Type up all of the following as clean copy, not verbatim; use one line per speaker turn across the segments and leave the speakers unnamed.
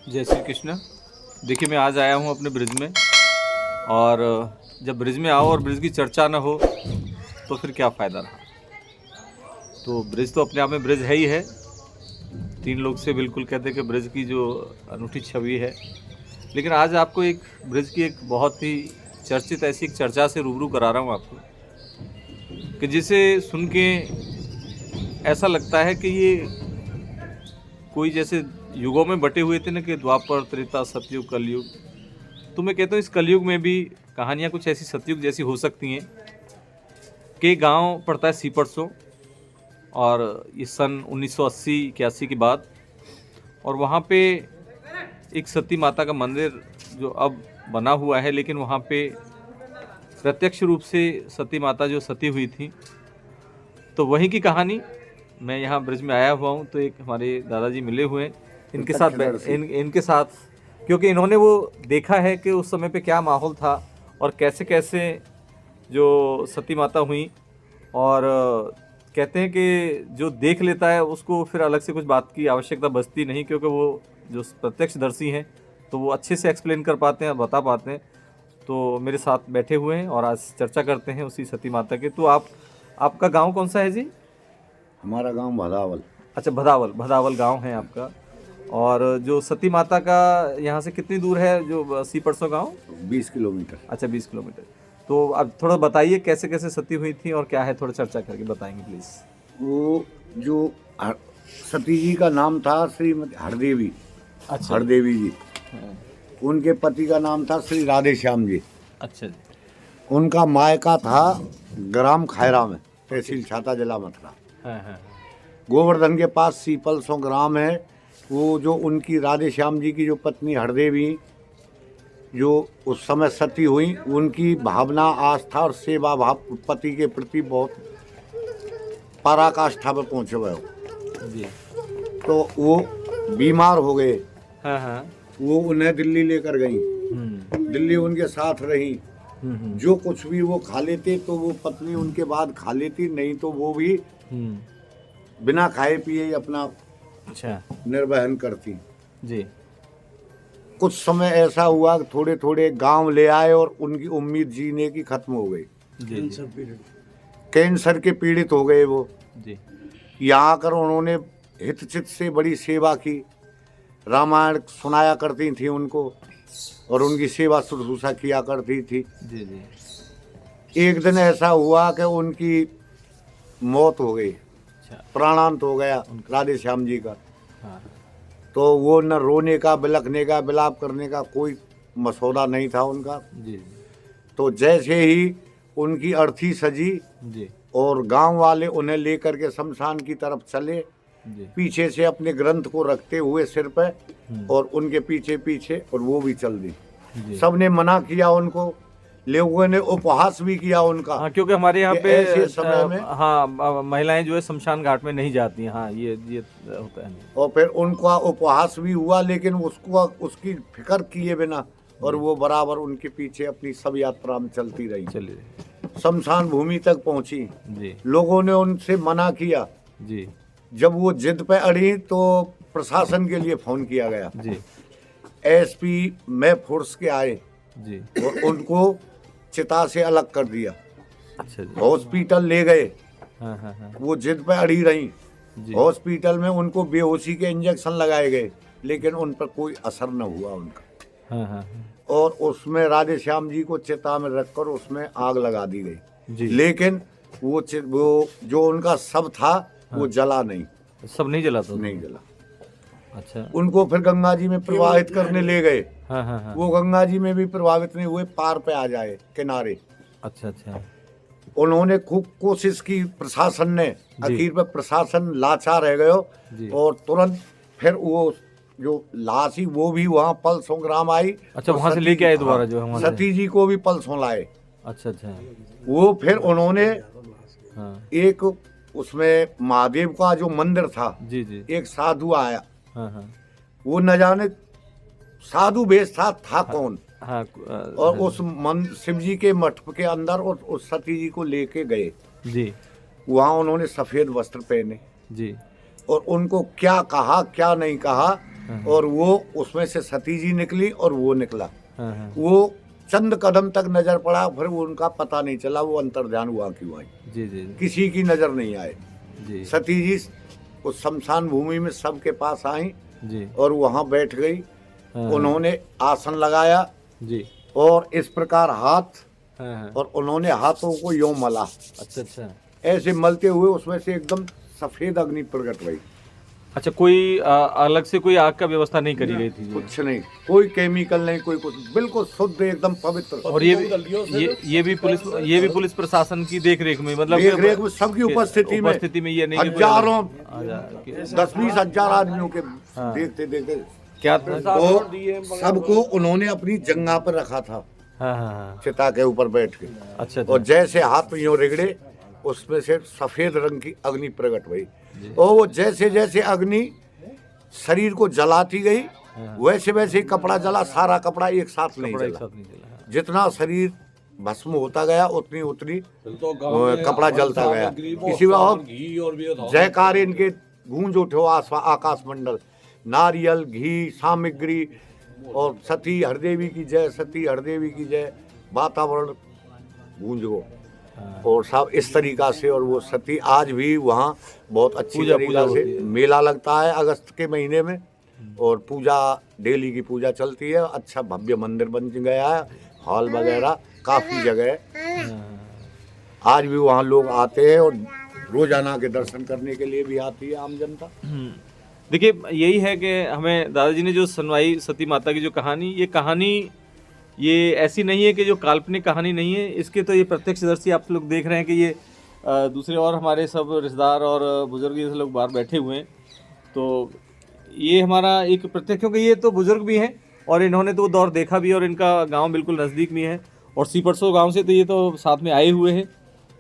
जय श्री कृष्ण। देखिए, मैं आज आया हूँ अपने ब्रिज में, और जब ब्रिज में आओ और ब्रिज की चर्चा ना हो तो फिर क्या फ़ायदा रहा। तो ब्रिज तो अपने आप में ब्रिज है ही है। 3 लोग से बिल्कुल कहते हैं कि ब्रिज की जो अनूठी छवि है। लेकिन आज आपको एक ब्रिज की एक बहुत ही चर्चित ऐसी एक चर्चा से रूबरू करा रहा हूँ आपको, कि जिसे सुन के ऐसा लगता है कि ये कोई जैसे युगों में बटे हुए थे ना, कि द्वापर, त्रेता, सतयुग, कलयुग। तो मैं कहता हूँ इस कलयुग में भी कहानियाँ कुछ ऐसी सतयुग जैसी हो सकती हैं। कि गांव पड़ता है सीपरसों, और ये सन 1980-81 की बात, और वहाँ पे एक सती माता का मंदिर जो अब बना हुआ है, लेकिन वहाँ पे प्रत्यक्ष रूप से सती माता जो सती हुई थी, तो वहीं की कहानी मैं यहाँ ब्रिज में आया हुआ हूँ। तो एक हमारे दादाजी मिले हुए हैं, इनके साथ क्योंकि इन्होंने वो देखा है कि उस समय पे क्या माहौल था और कैसे कैसे जो सती माता हुई। और कहते हैं कि जो देख लेता है उसको फिर अलग से कुछ बात की आवश्यकता बचती नहीं, क्योंकि वो जो प्रत्यक्षदर्शी हैं तो वो अच्छे से एक्सप्लेन कर पाते हैं, बता पाते हैं। तो मेरे साथ बैठे हुए हैं और आज चर्चा करते हैं उसी सती माता के। तो आपका गांव कौन सा है जी?
हमारा गांव भदावल।
अच्छा, भदावल गांव है आपका। और जो सती माता का यहाँ से कितनी दूर है जो सीपरसों गांव?
20 किलोमीटर।
अच्छा, 20 किलोमीटर। तो अब थोड़ा बताइए कैसे कैसे सती हुई थी और क्या है, थोड़ा चर्चा करके बताएंगे प्लीज़।
वो जो सती जी का नाम था श्रीमती हरदेवी।
अच्छा,
हरदेवी जी।
हाँ।
उनके पति का नाम था श्री राधे श्याम जी।
अच्छा जी।
उनका मायका था ग्राम खैरा में, तहसील छाता, जिला मथुरा।
हाँ हाँ
गोवर्धन के पास सीपलसों ग्राम है। वो जो उनकी राधे श्याम जी की जो पत्नी हरदेवी जो उस समय सती हुई, उनकी भावना, आस्था और सेवा भाव पति के प्रति बहुत पराकाष्ठा पर पहुँचे हुए हो।
जी।
तो वो बीमार हो गए।
हाँ हाँ।
वो उन्हें दिल्ली लेकर गई। दिल्ली उनके साथ रही। जो कुछ भी वो खा लेते तो वो पत्नी उनके बाद खा लेती, नहीं तो वो भी बिना खाए पिए अपना
अच्छा
निर्वहन करती।
जी।
कुछ समय ऐसा हुआ कि थोड़े थोड़े गांव ले आए और उनकी उम्मीद जीने की खत्म हो गई। कैंसर के पीड़ित हो गए वो
जी।
यहाँ आकर उन्होंने हितचित से बड़ी सेवा की। रामायण सुनाया करती थी उनको और उनकी सेवा शुश्रूषा किया करती थी।
जी जी।
एक दिन ऐसा हुआ कि उनकी मौत हो गई,
अच्छा।
प्राणांत हो गया राधे श्याम जी का।
हाँ।
तो वो न रोने का, बिलखने का, विलाप करने का कोई मसौदा नहीं था उनका।
जी जी
तो जैसे ही उनकी अर्थी सजी
जी
और गांव वाले उन्हें लेकर के शमशान की तरफ चले,
जी।
पीछे से अपने ग्रंथ को रखते हुए सिर पे, और उनके पीछे पीछे, और वो भी चल दी। सबने मना किया उनको, लोगों ने उपहास भी किया उनका।
हाँ, क्योंकि हमारे यहाँ पे
ऐसे समय में
हाँ महिलाएं जो है शमशान घाट में नहीं जाती हैं। हाँ, ये होता है।
और फिर उनका उपहास भी हुआ, लेकिन उसको उसकी फिक्र किए बिना और वो बराबर उनके पीछे अपनी सब यात्रा में चलती रही।
चलिए।
शमशान भूमि तक पहुंची।
जी
लोगों ने उनसे मना किया।
जी
जब वो जिद पे अड़ी तो प्रशासन के लिए फोन किया गया।
जी।
एसपी में फोर्स के आए
जी।
और उनको चिता से अलग कर दिया।
अच्छा जी।
हॉस्पिटल ले गए।
हाँ हाँ हाँ।
वो जिद पे अड़ी रही।
जी।
हॉस्पिटल में उनको बेहोशी के इंजेक्शन लगाए गए, लेकिन उन पर कोई असर न हुआ उनका।
हाँ हाँ हाँ।
और उसमें राधे श्याम जी को चिता में रखकर उसमें आग लगा दी गई।
जी।
लेकिन वो जो उनका शव था वो जला नहीं।
सब नहीं जला? तो
नहीं जला।
अच्छा।
उनको फिर गंगा जी में प्रवाहित करने ले गए।
हाँ हाँ हाँ।
वो गंगा जी में भी प्रभावित नहीं हुए, पार पे आ जाए किनारे।
अच्छा अच्छा।
उन्होंने खूब कोशिश की प्रशासन ने, आखिर में प्रशासन लाचार रह गयो और तुरंत फिर वो जो लाश ही वो भी वहाँ पलसों ग्राम आई।
अच्छा, वहाँ से लेके आए दोबारा जो हमारे?
सती जी को भी पलसों लाए।
अच्छा अच्छा।
वो फिर उन्होंने एक उसमें महादेव का जो मंदिर था,
जी जी,
एक साधु आया।
हाँ हाँ।
वो न जाने साधु वेश था कौन।
हाँ,
और उस शिव जी के मठ के अंदर उस सती जी को लेके गए
जी।
वहाँ उन्होंने सफेद वस्त्र पहने
जी।
और उनको क्या कहा क्या नहीं कहा और वो उसमें से सती जी निकली और वो निकला।
हाँ।
वो चंद कदम तक नजर पड़ा, फिर वो उनका पता नहीं चला, वो अंतर्ध्यान हुआ कि वहीं
जी जी
किसी की नजर नहीं आए।
जी
सती जी उस शमशान भूमि में सबके पास आई
जी
और वहां बैठ गई।
हाँ,
उन्होंने आसन लगाया
जी
और इस प्रकार हाथ,
हाँ।
और उन्होंने हाथों को यूं मला।
अच्छा अच्छा
ऐसे मलते हुए उसमें से एकदम सफेद अग्नि प्रकट हुई।
अच्छा, कोई अलग से कोई आग का व्यवस्था नहीं करी गई थी जी?
कुछ नहीं, कोई केमिकल नहीं, कोई कुछ, बिल्कुल शुद्ध एकदम पवित्र।
और ये भी पुलिस प्रशासन की देख रेख में, मतलब
देख रेख में सबकी उपस्थिति में
ये नहीं कि कोई
हजारों
कि-
10-20 हजार आदमियों के
हाँ।
देखते देखते
क्या था?
तो सबको उन्होंने अपनी जंगा पर रखा था,
हाँ हाँ हाँ।
चिता के ऊपर बैठ के।
अच्छा
और
अच्छा
जैसे हाथ में यूं रिगड़े, उसमें से सफेद रंग की अग्नि प्रकट हुई। और वो जैसे जैसे अग्नि शरीर को जलाती गई, वैसे वैसे ही कपड़ा जला, सारा कपड़ा एक साथ नहीं
कपड़ा एक
जला।
साथ नहीं जला, हाँ।
जितना शरीर भस्म होता गया उतनी उतनी कपड़ा जलता गया। इसी और जयकार इनके गूंज उठो आकाश मंडल, नारियल, घी, सामग्री और सती हरदेवी की जय, सती हरदेवी की जय, वातावरण गूंज गो। और सब इस तरीका से। और वो सती आज भी वहाँ बहुत अच्छी
पूजा
तरीका से
होती है।
मेला लगता है अगस्त के महीने में, और पूजा डेली की पूजा चलती है। अच्छा भव्य मंदिर बन गया है, हॉल वगैरह काफ़ी जगह है। आज भी वहाँ लोग आते हैं और रोजाना के दर्शन करने के लिए भी आती है आम जनता।
देखिए, यही है कि हमें दादाजी ने जो सुनवाई सती माता की जो कहानी, ये ऐसी नहीं है कि जो काल्पनिक कहानी नहीं है, इसके तो ये प्रत्यक्षदर्शी आप लोग देख रहे हैं कि ये दूसरे और हमारे सब रिश्तेदार और बुजुर्ग जैसे लोग बाहर बैठे हुए हैं। तो ये हमारा एक प्रत्यक्ष, क्योंकि ये तो बुजुर्ग भी हैं और इन्होंने तो दौर देखा भी, और इनका गांव बिल्कुल नज़दीक में है, और सीपरसों गांव से तो ये तो साथ में आए हुए हैं।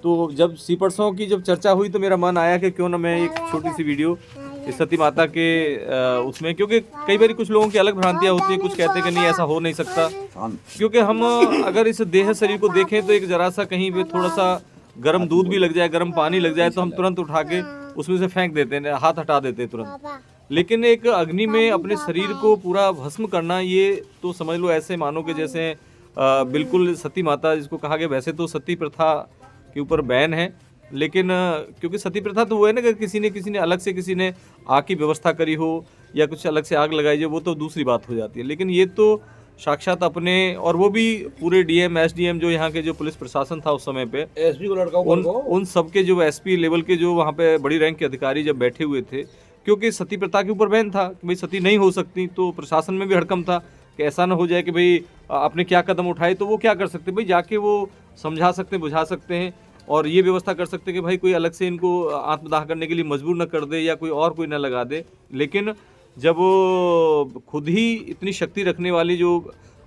तो जब सीपरसों की जब चर्चा हुई तो मेरा मन आया कि क्यों ना मैं एक छोटी सी वीडियो इस सती माता के उसमें, क्योंकि कई बार कुछ लोगों की अलग भ्रांतियाँ होती हैं, कुछ कहते हैं कि नहीं ऐसा हो नहीं सकता, क्योंकि हम अगर इस देह शरीर को देखें तो एक जरा सा कहीं पे थोड़ा सा गर्म दूध भी लग जाए, गर्म पानी लग जाए तो हम तुरंत उठा के उसमें से फेंक देते हैं, हाथ हटा देते हैं तुरंत। लेकिन एक अग्नि में अपने शरीर को पूरा भस्म करना, ये तो समझ लो ऐसे मानो कि जैसे बिल्कुल सती माता जिसको कहा गया, वैसे तो सती प्रथा के ऊपर बैन है, लेकिन क्योंकि सती प्रथा तो वो है ना कि किसी ने अलग से किसी ने आग की व्यवस्था करी हो या कुछ अलग से आग लगाई हो, वो तो दूसरी बात हो जाती है। लेकिन ये तो साक्षात अपने, और वो भी पूरे डीएम एसडीएम जो यहाँ के जो पुलिस प्रशासन था उस समय पे,
एसपी को लड़का
उन सबके जो एसपी लेवल के जो वहाँ पे बड़ी रैंक के अधिकारी जब बैठे हुए थे, क्योंकि सती प्रथा के ऊपर बैन था कि भाई सती नहीं हो सकती, तो प्रशासन में भी हड़कम था कि ऐसा ना हो जाए कि भाई आपने क्या कदम उठाए। तो वो क्या कर सकते, भाई जाके वो समझा सकते हैं, बुझा सकते हैं, और ये व्यवस्था कर सकते हैं कि भाई कोई अलग से इनको आत्मदाह करने के लिए मजबूर न कर दे या कोई और कोई न लगा दे। लेकिन जब वो खुद ही इतनी शक्ति रखने वाली जो,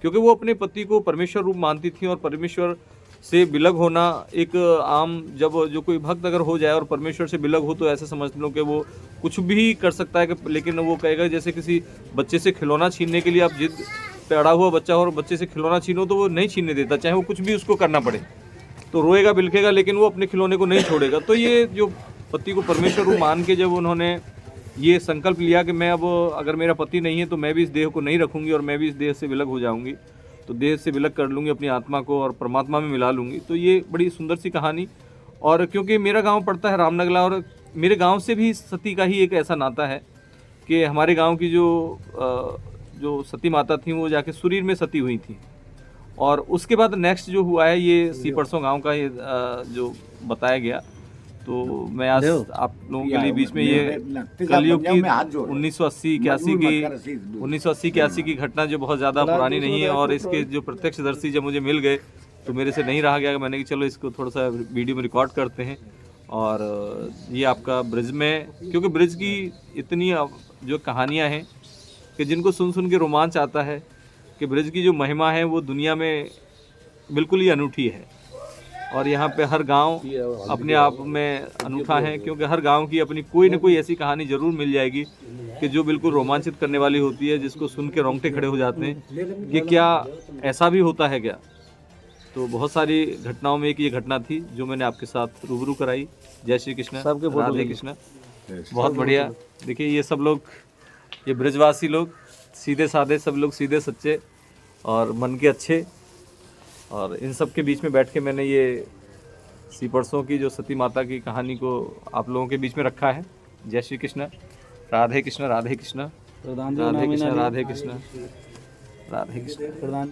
क्योंकि वो अपने पति को परमेश्वर रूप मानती थी, और परमेश्वर से विलग होना एक आम, जब जो कोई भक्त अगर हो जाए और परमेश्वर से विलग हो तो ऐसे समझ लो कि वो कुछ भी कर सकता है कि, लेकिन वो कहेगा जैसे किसी बच्चे से खिलौना छीनने के लिए आप जिद पे अड़ा हुआ बच्चा हो और बच्चे से खिलौना छीनो तो वो नहीं छीनने देता, चाहे वो कुछ भी उसको करना पड़े, तो रोएगा बिलखेगा लेकिन वो अपने खिलौने को नहीं छोड़ेगा। तो ये जो पति को परमेश्वर रूप मान के जब उन्होंने ये संकल्प लिया कि मैं अब अगर मेरा पति नहीं है तो मैं भी इस देह को नहीं रखूंगी और मैं भी इस देह से विलग हो जाऊंगी, तो देह से विलग कर लूँगी अपनी आत्मा को और परमात्मा में मिला लूँगी। तो ये बड़ी सुंदर सी कहानी। और क्योंकि मेरा गांव पड़ता है रामनगला, और मेरे गांव से भी सती का ही एक ऐसा नाता है कि हमारे गांव की जो सती माता थी वो जाके सुरीर में सती हुई थी, और उसके बाद नेक्स्ट जो हुआ है ये सीपरसों गांव का ये जो बताया गया। तो मैं आज आप लोगों के लिए बीच में ये कलयुग की 1980-81 की घटना जो बहुत ज़्यादा पुरानी नहीं है, और इसके जो प्रत्यक्षदर्शी जब मुझे मिल गए तो मेरे से नहीं रहा गया, मैंने कि चलो इसको थोड़ा सा वीडियो में रिकॉर्ड करते हैं। और ये आपका ब्रिज में, क्योंकि ब्रिज की इतनी जो कहानियाँ हैं कि जिनको सुन के रोमांच आता है कि ब्रिज की जो महिमा है वो दुनिया में बिल्कुल ही अनूठी है। और यहाँ पे हर गांव अपने आप में अनूठा है, क्योंकि हर गांव की अपनी कोई ना कोई ऐसी कहानी ज़रूर मिल जाएगी कि जो बिल्कुल रोमांचित करने वाली होती है, जिसको सुन के रोंगटे खड़े हो जाते हैं कि क्या ऐसा भी होता है क्या। तो बहुत सारी घटनाओं में एक ये घटना थी जो मैंने आपके साथ रूबरू कराई। जय श्री कृष्ण, राधे कृष्ण। बहुत बढ़िया। देखिए ये सब लोग ये ब्रजवासी लोग सीधे साधे, सब लोग सीधे सच्चे और मन के अच्छे, और इन सब के बीच में बैठ के मैंने ये सीपरसों की जो सती माता की कहानी को आप लोगों के बीच में रखा है। जय श्री कृष्ण, राधे कृष्ण, राधे कृष्ण,
प्रधान जी
राधे
नाम
कृष्ण,
इन्हें
राधे कृष्ण, राधे कृष्ण।
प्रधान